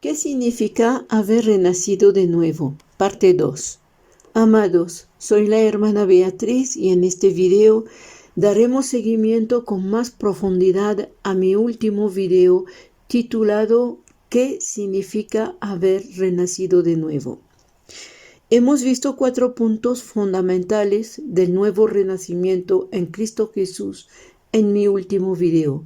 ¿Qué significa haber renacido de nuevo? Parte 2. Amados, soy la hermana Beatriz y en este video daremos seguimiento con más profundidad a mi último video titulado ¿Qué significa haber renacido de nuevo? Hemos visto 4 puntos fundamentales del nuevo renacimiento en Cristo Jesús en mi último video,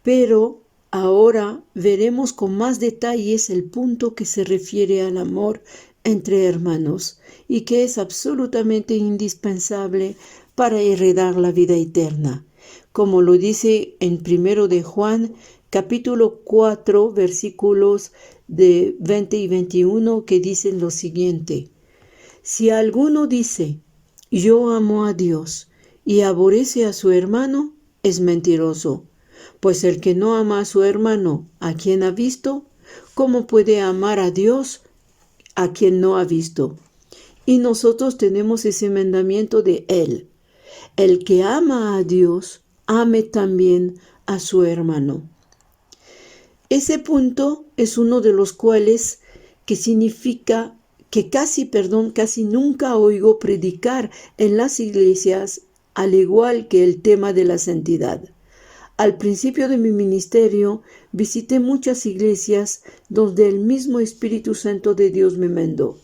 pero ahora veremos con más detalles el punto que se refiere al amor entre hermanos y que es absolutamente indispensable para heredar la vida eterna, como lo dice en 1 de Juan, capítulo 4, versículos de 20 y 21, que dicen lo siguiente: Si alguno dice, yo amo a Dios, y aborrece a su hermano, es mentiroso. Pues el que no ama a su hermano, a quien ha visto, ¿cómo puede amar a Dios, a quien no ha visto? Y nosotros tenemos ese mandamiento de Él: el que ama a Dios, ame también a su hermano. Ese punto es uno de los cuales que significa que casi nunca oigo predicar en las iglesias, al igual que el tema de la santidad. Al principio de mi ministerio visité muchas iglesias donde el mismo Espíritu Santo de Dios me mandó.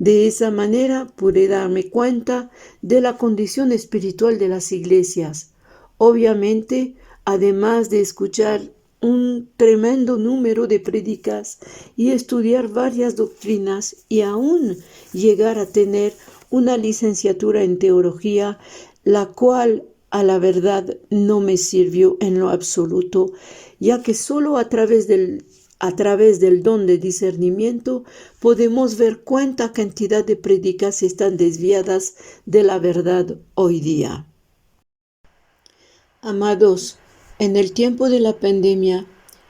De esa manera pude darme cuenta de la condición espiritual de las iglesias. Obviamente, además de escuchar un tremendo número de prédicas y estudiar varias doctrinas y aún llegar a tener una licenciatura en teología, la cual a la verdad no me sirvió en lo absoluto, ya que solo a través del don de discernimiento podemos ver cuánta cantidad de prédicas están desviadas de la verdad hoy día. Amados, en el tiempo de la pandemia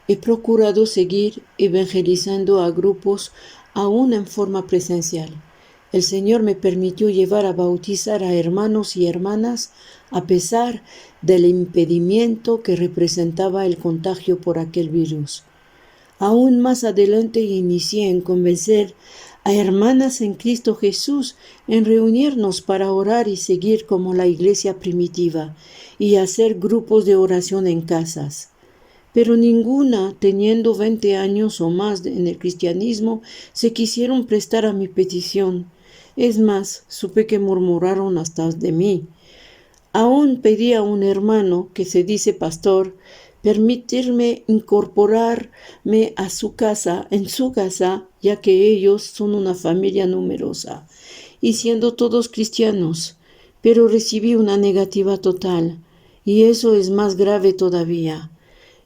he procurado seguir evangelizando a grupos aún en forma presencial. El Señor me permitió llevar a bautizar a hermanos y hermanas a pesar del impedimento que representaba el contagio por aquel virus. Aún más adelante inicié en convencer a hermanas en Cristo Jesús en reunirnos para orar y seguir como la iglesia primitiva y hacer grupos de oración en casas. Pero ninguna, teniendo 20 años o más en el cristianismo, se quisieron prestar a mi petición. Es más, supe que murmuraron hasta de mí. Aún pedí a un hermano que se dice pastor permitirme incorporarme a su casa, ya que ellos son una familia numerosa, y siendo todos cristianos, pero recibí una negativa total, y eso es más grave todavía,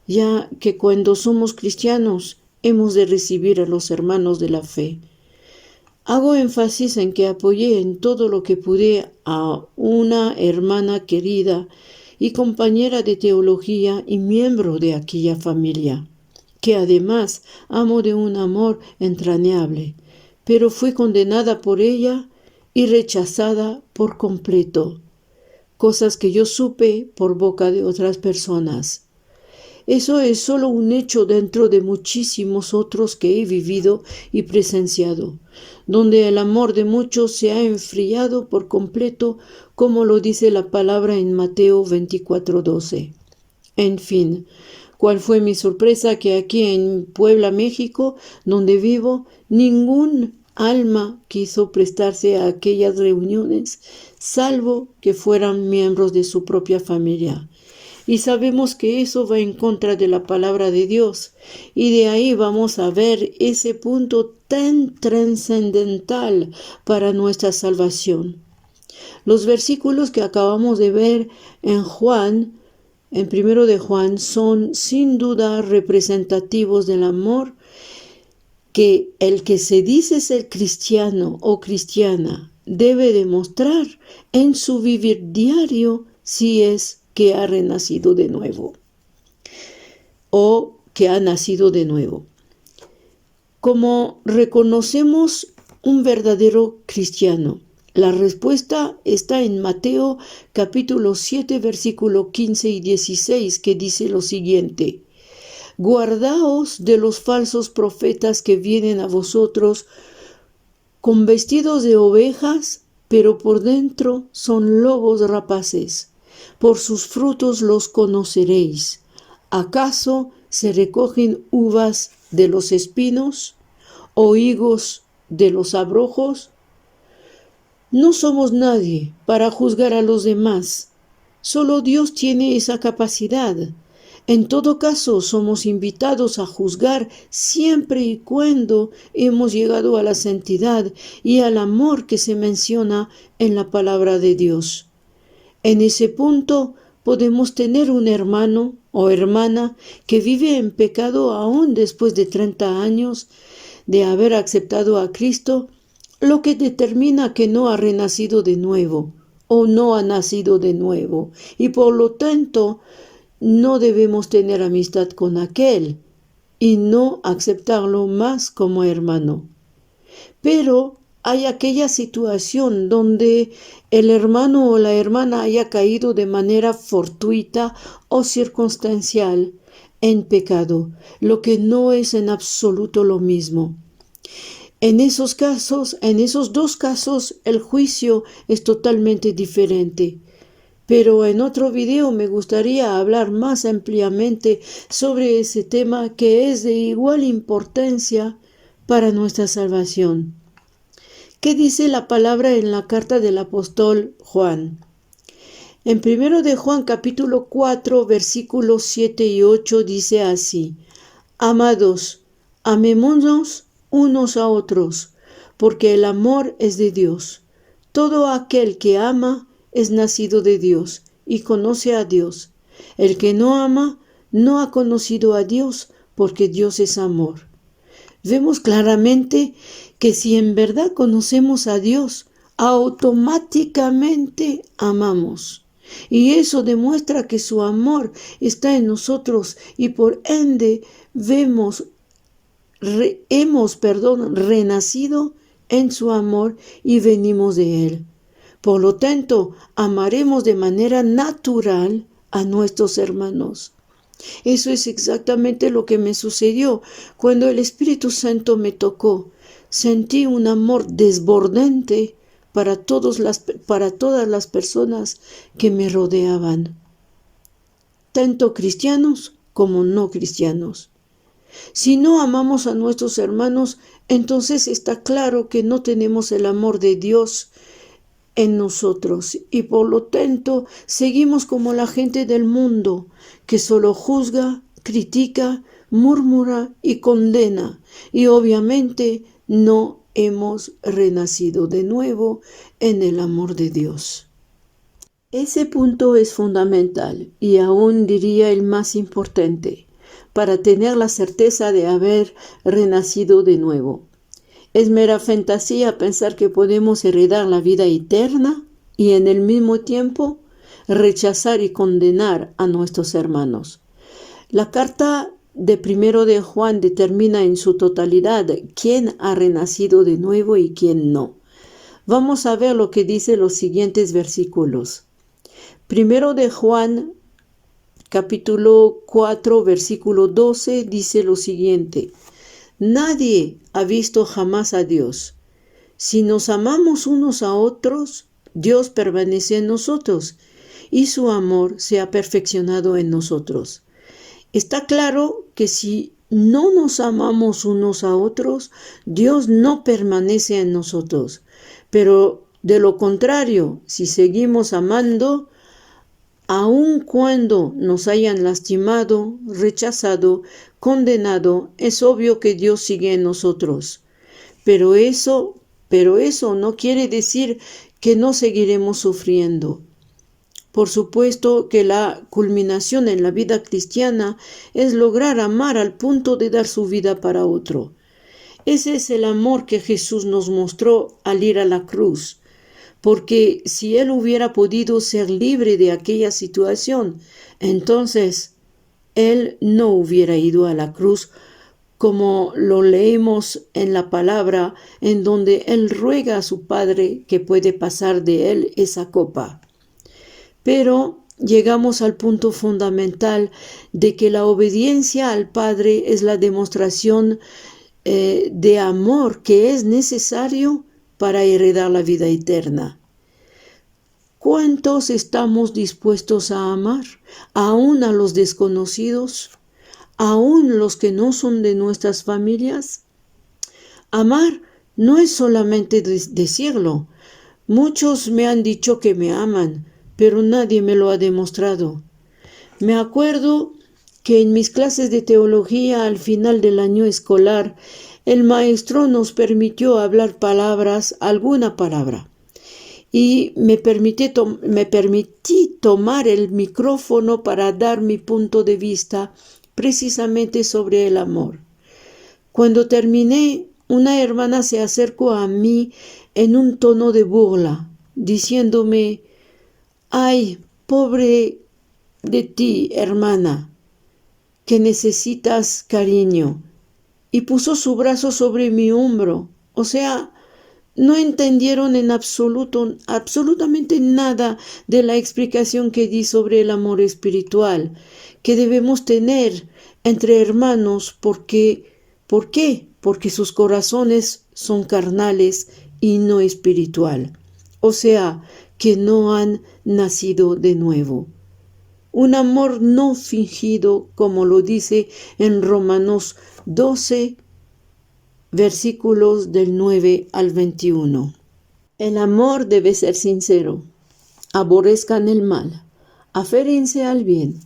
ya que cuando somos cristianos hemos de recibir a los hermanos de la fe. Hago énfasis en que apoyé en todo lo que pude a una hermana querida y compañera de teología y miembro de aquella familia, que además amo de un amor entrañable, pero fui condenada por ella y rechazada por completo, cosas que yo supe por boca de otras personas. Eso es solo un hecho dentro de muchísimos otros que he vivido y presenciado, donde el amor de muchos se ha enfriado por completo, como lo dice la palabra en Mateo 24:12. En fin, ¿cuál fue mi sorpresa? Que aquí en Puebla, México, donde vivo, ningún alma quiso prestarse a aquellas reuniones, salvo que fueran miembros de su propia familia. Y sabemos que eso va en contra de la palabra de Dios. Y de ahí vamos a ver ese punto tan trascendental para nuestra salvación. Los versículos que acabamos de ver en 1 de Juan, son sin duda representativos del amor que el que se dice ser cristiano o cristiana debe demostrar en su vivir diario si es que ha renacido de nuevo o que ha nacido de nuevo. ¿Cómo reconocemos un verdadero cristiano? La respuesta está en Mateo capítulo 7, versículo 15 y 16, que dice lo siguiente: Guardaos de los falsos profetas que vienen a vosotros con vestidos de ovejas, pero por dentro son lobos rapaces. Por sus frutos los conoceréis. ¿Acaso se recogen uvas de los espinos o higos de los abrojos? No somos nadie para juzgar a los demás. Solo Dios tiene esa capacidad. En todo caso, somos invitados a juzgar siempre y cuando hemos llegado a la santidad y al amor que se menciona en la palabra de Dios. En ese punto podemos tener un hermano o hermana que vive en pecado aún después de 30 años de haber aceptado a Cristo, lo que determina que no ha renacido de nuevo o no ha nacido de nuevo, y por lo tanto no debemos tener amistad con aquel y no aceptarlo más como hermano. Pero hay aquella situación donde el hermano o la hermana haya caído de manera fortuita o circunstancial en pecado, lo que no es en absoluto lo mismo. En esos dos casos, el juicio es totalmente diferente. Pero en otro video me gustaría hablar más ampliamente sobre ese tema que es de igual importancia para nuestra salvación. ¿Qué dice la palabra en la carta del apóstol Juan? En 1 de Juan capítulo 4 versículos 7 y 8 dice así: Amados, amémonos unos a otros, porque el amor es de Dios. Todo aquel que ama es nacido de Dios y conoce a Dios. El que no ama no ha conocido a Dios, porque Dios es amor. Vemos claramente que si en verdad conocemos a Dios, automáticamente amamos. Y eso demuestra que su amor está en nosotros y por ende hemos renacido en su amor y venimos de Él. Por lo tanto, amaremos de manera natural a nuestros hermanos. Eso es exactamente lo que me sucedió cuando el Espíritu Santo me tocó. Sentí un amor desbordante para todas las personas que me rodeaban, tanto cristianos como no cristianos. Si no amamos a nuestros hermanos, entonces está claro que no tenemos el amor de Dios en nosotros y por lo tanto seguimos como la gente del mundo que solo juzga, critica, murmura y condena, y obviamente no hemos renacido de nuevo en el amor de Dios. Ese punto es fundamental y aún diría el más importante para tener la certeza de haber renacido de nuevo. Es mera fantasía pensar que podemos heredar la vida eterna y en el mismo tiempo rechazar y condenar a nuestros hermanos. La carta de 1 de Juan determina en su totalidad quién ha renacido de nuevo y quién no. Vamos a ver lo que dice los siguientes versículos. 1 de Juan, capítulo 4, versículo 12, dice lo siguiente: Nadie ha visto jamás a Dios. Si nos amamos unos a otros, Dios permanece en nosotros y su amor se ha perfeccionado en nosotros. Está claro que si no nos amamos unos a otros, Dios no permanece en nosotros. Pero de lo contrario, si seguimos amando, aun cuando nos hayan lastimado, rechazado, condenado, es obvio que Dios sigue en nosotros. Pero eso no quiere decir que no seguiremos sufriendo. Por supuesto que la culminación en la vida cristiana es lograr amar al punto de dar su vida para otro. Ese es el amor que Jesús nos mostró al ir a la cruz. Porque si Él hubiera podido ser libre de aquella situación, entonces Él no hubiera ido a la cruz, como lo leemos en la palabra, en donde Él ruega a su Padre que puede pasar de Él esa copa. Pero llegamos al punto fundamental de que la obediencia al Padre es la demostración de amor que es necesario para heredar la vida eterna. ¿Cuántos estamos dispuestos a amar, aún a los desconocidos, aún los que no son de nuestras familias? Amar no es solamente decirlo. Muchos me han dicho que me aman, pero nadie me lo ha demostrado. Me acuerdo que en mis clases de teología al final del año escolar, el maestro nos permitió hablar alguna palabra. Y me permití tomar el micrófono para dar mi punto de vista precisamente sobre el amor. Cuando terminé, una hermana se acercó a mí en un tono de burla, diciéndome: «Ay, pobre de ti, hermana, que necesitas cariño», y puso su brazo sobre mi hombro. O sea, no entendieron en absolutamente nada de la explicación que di sobre el amor espiritual que debemos tener entre hermanos. ¿Por qué? Porque sus corazones son carnales y no espiritual. O sea, que no han nacido de nuevo. Un amor no fingido, como lo dice en Romanos 12, versículos del 9 al 21. El amor debe ser sincero. Aborrezcan el mal, aférense al bien,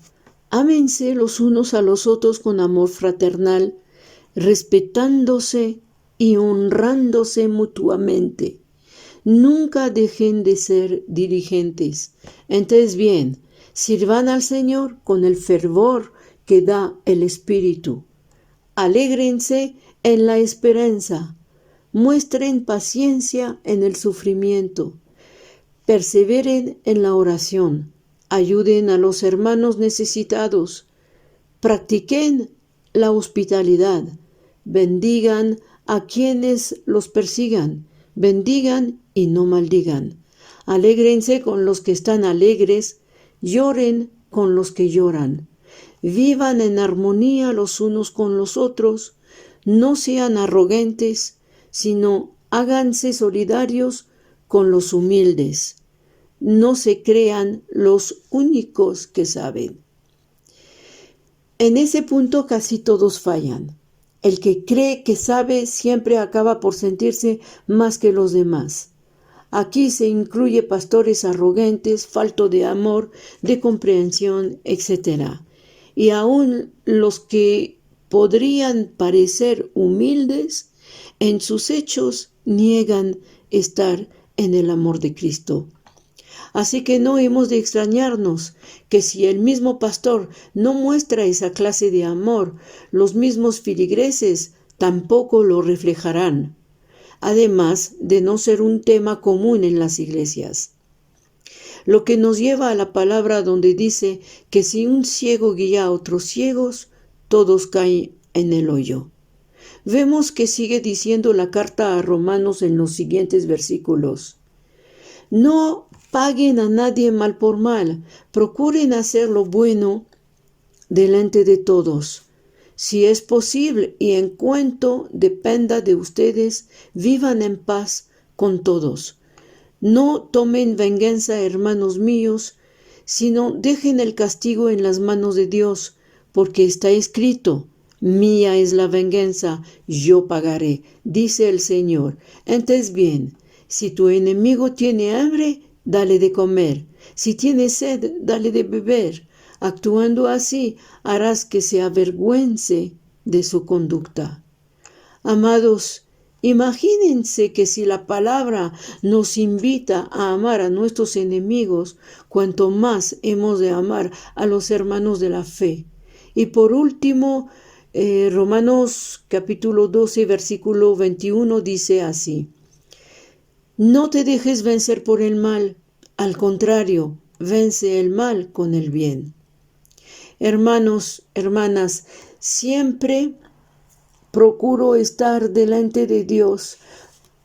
ámense los unos a los otros con amor fraternal, respetándose y honrándose mutuamente. Nunca dejen de ser diligentes. Entonces bien, sirvan al Señor con el fervor que da el Espíritu. Alégrense en la esperanza, muestren paciencia en el sufrimiento, perseveren en la oración, ayuden a los hermanos necesitados, practiquen la hospitalidad, bendigan a quienes los persigan, bendigan y no maldigan. Alégrense con los que están alegres, lloren con los que lloran. Vivan en armonía los unos con los otros, no sean arrogantes, sino háganse solidarios con los humildes. No se crean los únicos que saben. En ese punto casi todos fallan. El que cree que sabe siempre acaba por sentirse más que los demás. Aquí se incluye pastores arrogantes, faltos de amor, de comprensión, etc. Y aún los que podrían parecer humildes, en sus hechos niegan estar en el amor de Cristo. Así que no hemos de extrañarnos que si el mismo pastor no muestra esa clase de amor, los mismos feligreses tampoco lo reflejarán, además de no ser un tema común en las iglesias. Lo que nos lleva a la palabra donde dice que si un ciego guía a otros ciegos, todos caen en el hoyo. Vemos que sigue diciendo la carta a Romanos en los siguientes versículos. No paguen a nadie mal por mal, procuren hacer lo bueno delante de todos. Si es posible y en cuanto dependa de ustedes, vivan en paz con todos. No tomen venganza, hermanos míos, sino dejen el castigo en las manos de Dios, porque está escrito: mía es la venganza, yo pagaré, dice el Señor. Entonces bien, si tu enemigo tiene hambre, dale de comer. Si tiene sed, dale de beber. Actuando así, harás que se avergüence de su conducta. Amados, imagínense que si la palabra nos invita a amar a nuestros enemigos, cuanto más hemos de amar a los hermanos de la fe. Y por último, Romanos capítulo 12, versículo 21 dice así: no te dejes vencer por el mal, al contrario, vence el mal con el bien. Hermanos, hermanas, siempre procuro estar delante de Dios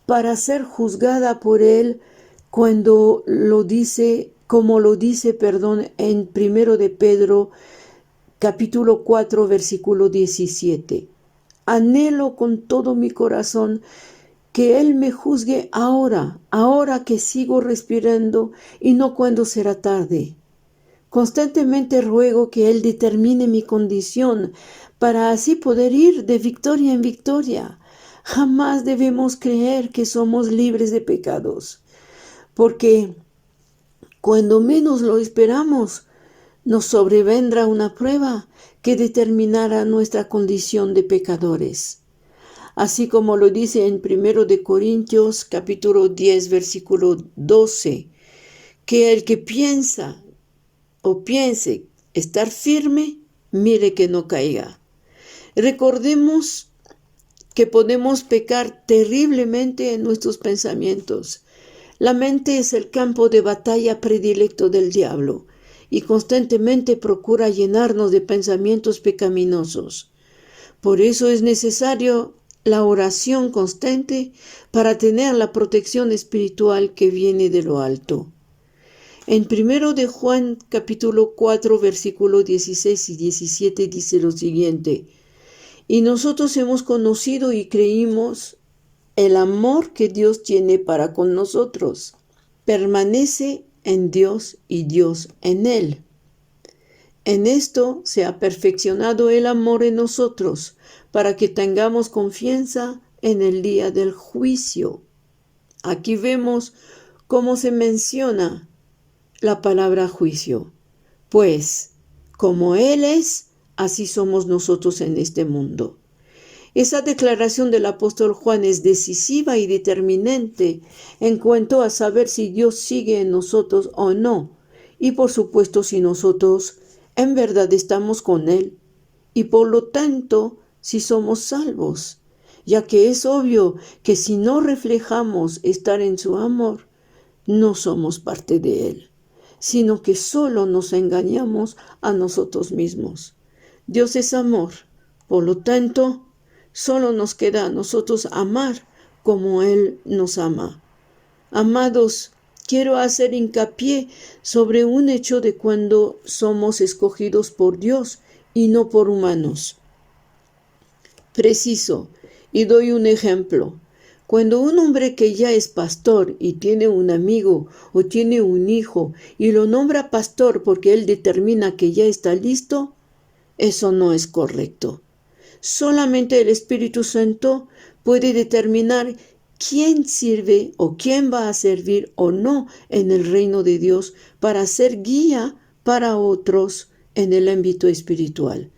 para ser juzgada por Él cuando lo dice como lo dice, en 1 de Pedro, capítulo 4, versículo 17. Anhelo con todo mi corazón que Él me juzgue ahora que sigo respirando y no cuando será tarde. Constantemente ruego que Él determine mi condición para así poder ir de victoria en victoria. Jamás debemos creer que somos libres de pecados, porque cuando menos lo esperamos, nos sobrevendrá una prueba que determinará nuestra condición de pecadores. Así como lo dice en 1 de Corintios capítulo 10 versículo 12, que el que piense estar firme, mire que no caiga. Recordemos que podemos pecar terriblemente en nuestros pensamientos. La mente es el campo de batalla predilecto del diablo y constantemente procura llenarnos de pensamientos pecaminosos. Por eso es necesario la oración constante para tener la protección espiritual que viene de lo alto. En 1 de Juan capítulo 4 versículos 16 y 17 dice lo siguiente: y nosotros hemos conocido y creímos el amor que Dios tiene para con nosotros. Permanece en Dios y Dios en Él. En esto se ha perfeccionado el amor en nosotros, para que tengamos confianza en el día del juicio. Aquí vemos cómo se menciona la palabra juicio. Pues, como Él es, así somos nosotros en este mundo. Esa declaración del apóstol Juan es decisiva y determinante en cuanto a saber si Dios sigue en nosotros o no, y por supuesto si nosotros en verdad estamos con Él, y por lo tanto si somos salvos, ya que es obvio que si no reflejamos estar en su amor, no somos parte de Él, sino que solo nos engañamos a nosotros mismos. Dios es amor, por lo tanto, solo nos queda a nosotros amar como Él nos ama. Amados, quiero hacer hincapié sobre un hecho de cuando somos escogidos por Dios y no por humanos. Preciso, y doy un ejemplo. Cuando un hombre que ya es pastor y tiene un amigo o tiene un hijo y lo nombra pastor porque él determina que ya está listo, eso no es correcto. Solamente el Espíritu Santo puede determinar quién sirve o quién va a servir o no en el reino de Dios para ser guía para otros en el ámbito espiritual.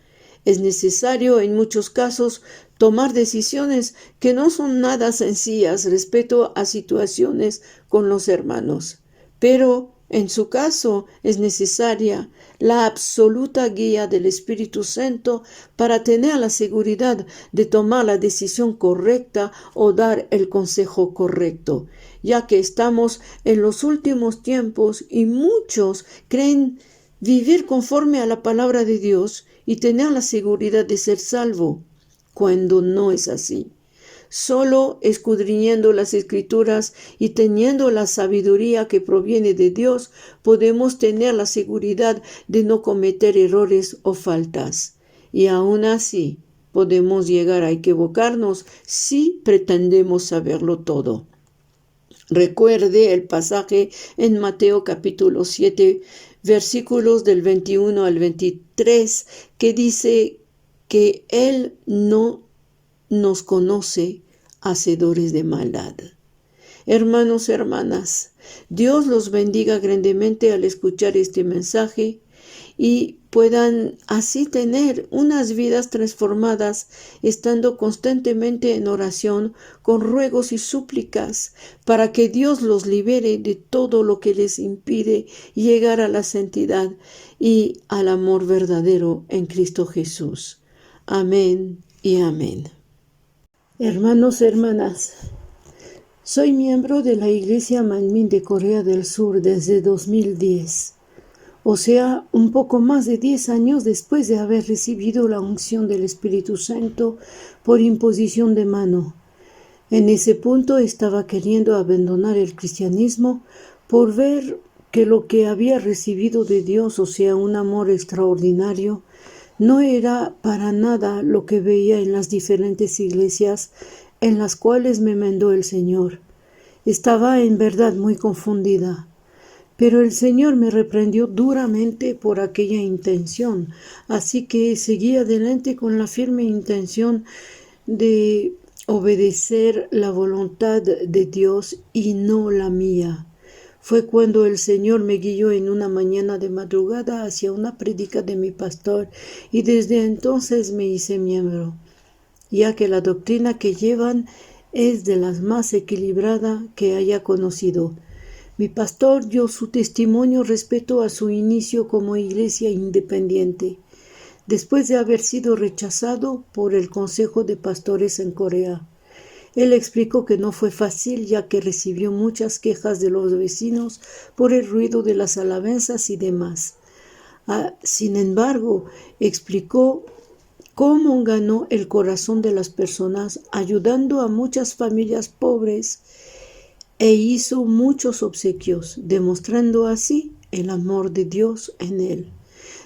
Es necesario en muchos casos tomar decisiones que no son nada sencillas respecto a situaciones con los hermanos, pero en su caso es necesaria la absoluta guía del Espíritu Santo para tener la seguridad de tomar la decisión correcta o dar el consejo correcto, ya que estamos en los últimos tiempos y muchos creen vivir conforme a la palabra de Dios y tener la seguridad de ser salvo, cuando no es así. Solo escudriñando las Escrituras y teniendo la sabiduría que proviene de Dios, podemos tener la seguridad de no cometer errores o faltas. Y aún así, podemos llegar a equivocarnos si pretendemos saberlo todo. Recuerde el pasaje en Mateo capítulo 7, versículos del 21 al 23, que dice que Él no nos conoce hacedores de maldad. Hermanos, hermanas, Dios los bendiga grandemente al escuchar este mensaje y puedan así tener unas vidas transformadas, estando constantemente en oración con ruegos y súplicas para que Dios los libere de todo lo que les impide llegar a la santidad y al amor verdadero en Cristo Jesús. Amén y amén. Hermanos, hermanas, soy miembro de la Iglesia Manmin de Corea del Sur desde 2010, o sea, un poco más de 10 años después de haber recibido la unción del Espíritu Santo por imposición de mano. En ese punto estaba queriendo abandonar el cristianismo por ver que lo que había recibido de Dios, o sea, un amor extraordinario, no era para nada lo que veía en las diferentes iglesias en las cuales me mandó el Señor. Estaba en verdad muy confundida. Pero el Señor me reprendió duramente por aquella intención, así que seguí adelante con la firme intención de obedecer la voluntad de Dios y no la mía. Fue cuando el Señor me guió en una mañana de madrugada hacia una prédica de mi pastor y desde entonces me hice miembro, ya que la doctrina que llevan es de las más equilibrada que haya conocido. Mi pastor dio su testimonio respecto a su inicio como iglesia independiente, después de haber sido rechazado por el Consejo de Pastores en Corea. Él explicó que no fue fácil, ya que recibió muchas quejas de los vecinos por el ruido de las alabanzas y demás. Sin embargo, explicó cómo ganó el corazón de las personas ayudando a muchas familias pobres e hizo muchos obsequios, demostrando así el amor de Dios en él.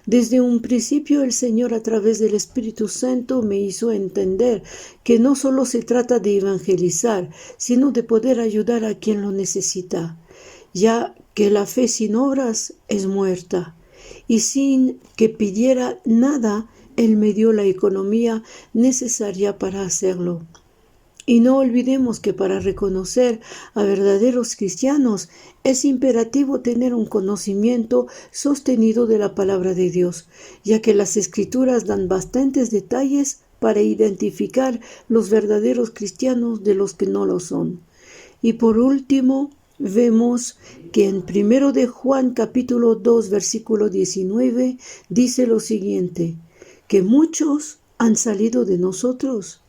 Desde un principio el Señor a través del Espíritu Santo me hizo entender que no solo se trata de evangelizar, sino de poder ayudar a quien lo necesita, ya que la fe sin obras es muerta, y sin que pidiera nada, Él me dio la economía necesaria para hacerlo. Y no olvidemos que para reconocer a verdaderos cristianos es imperativo tener un conocimiento sostenido de la palabra de Dios, ya que las Escrituras dan bastantes detalles para identificar los verdaderos cristianos de los que no lo son. Y por último, vemos que en 1 de Juan capítulo 2 versículo 19 dice lo siguiente, que muchos han salido de nosotros,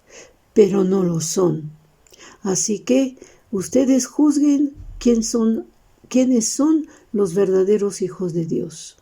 pero no lo son. Así que ustedes juzguen quiénes son los verdaderos hijos de Dios.